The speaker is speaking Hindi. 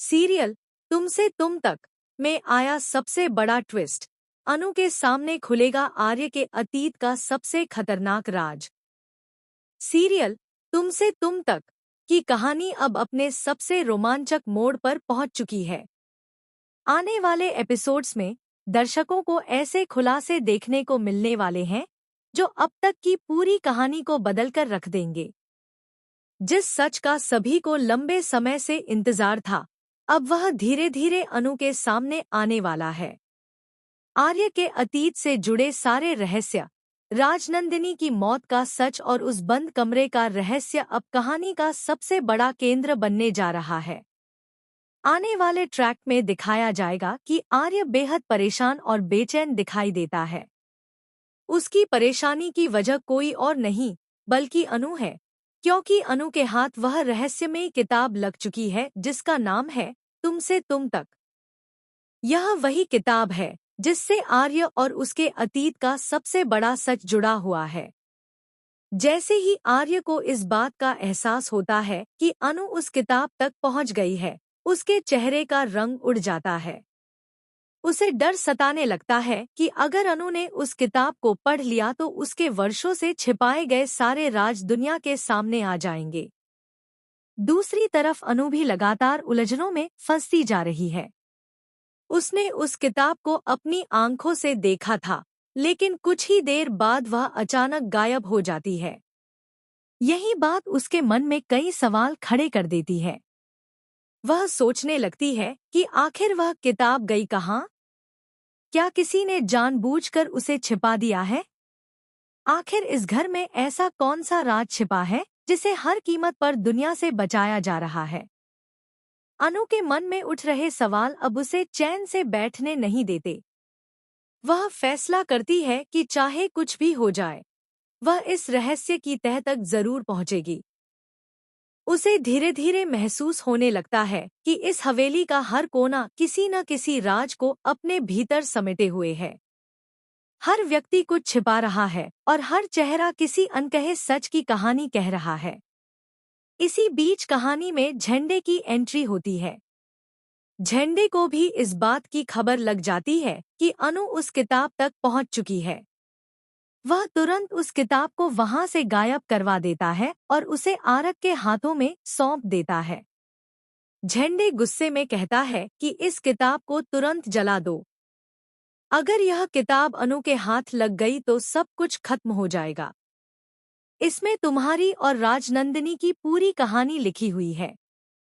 सीरियल तुमसे तुम तक में आया सबसे बड़ा ट्विस्ट। अनु के सामने खुलेगा आर्य के अतीत का सबसे खतरनाक राज। सीरियल तुमसे तुम तक की कहानी अब अपने सबसे रोमांचक मोड़ पर पहुंच चुकी है। आने वाले एपिसोड्स में दर्शकों को ऐसे खुलासे देखने को मिलने वाले हैं जो अब तक की पूरी कहानी को बदलकर रख देंगे। जिस सच का सभी को लंबे समय से इंतजार था, अब वह धीरे धीरे अनु के सामने आने वाला है। आर्य के अतीत से जुड़े सारे रहस्य, राजनंदिनी की मौत का सच और उस बंद कमरे का रहस्य अब कहानी का सबसे बड़ा केंद्र बनने जा रहा है। आने वाले ट्रैक में दिखाया जाएगा कि आर्य बेहद परेशान और बेचैन दिखाई देता है। उसकी परेशानी की वजह कोई और नहीं बल्कि अनु है, क्योंकि अनु के हाथ वह रहस्यमयी किताब लग चुकी है जिसका नाम है तुमसे तुम तक। यह वही किताब है जिससे आर्य और उसके अतीत का सबसे बड़ा सच जुड़ा हुआ है। जैसे ही आर्य को इस बात का एहसास होता है कि अनु उस किताब तक पहुंच गई है, उसके चेहरे का रंग उड़ जाता है। उसे डर सताने लगता है कि अगर अनु ने उस किताब को पढ़ लिया तो उसके वर्षों से छिपाए गए सारे राज दुनिया के सामने आ जाएंगे। दूसरी तरफ अनु भी लगातार उलझनों में फंसती जा रही है। उसने उस किताब को अपनी आंखों से देखा था, लेकिन कुछ ही देर बाद वह अचानक गायब हो जाती है। यही बात उसके मन में कई सवाल खड़े कर देती है। वह सोचने लगती है कि आखिर वह किताब गई कहाँ? क्या किसी ने जानबूझकर उसे छिपा दिया है? आखिर इस घर में ऐसा कौन सा राज छिपा है जिसे हर कीमत पर दुनिया से बचाया जा रहा है? अनु के मन में उठ रहे सवाल अब उसे चैन से बैठने नहीं देते। वह फैसला करती है कि चाहे कुछ भी हो जाए, वह इस रहस्य की तह तक जरूर पहुंचेगी। उसे धीरे धीरे महसूस होने लगता है कि इस हवेली का हर कोना किसी न किसी राज को अपने भीतर समेटे हुए है। हर व्यक्ति कुछ छिपा रहा है और हर चेहरा किसी अनकहे सच की कहानी कह रहा है। इसी बीच कहानी में झंडे की एंट्री होती है। झंडे को भी इस बात की खबर लग जाती है कि अनु उस किताब तक पहुंच चुकी है। वह तुरंत उस किताब को वहां से गायब करवा देता है और उसे आरक के हाथों में सौंप देता है। झंडे गुस्से में कहता है कि इस किताब को तुरंत जला दो। अगर यह किताब अनु के हाथ लग गई तो सब कुछ खत्म हो जाएगा। इसमें तुम्हारी और राजनंदिनी की पूरी कहानी लिखी हुई है।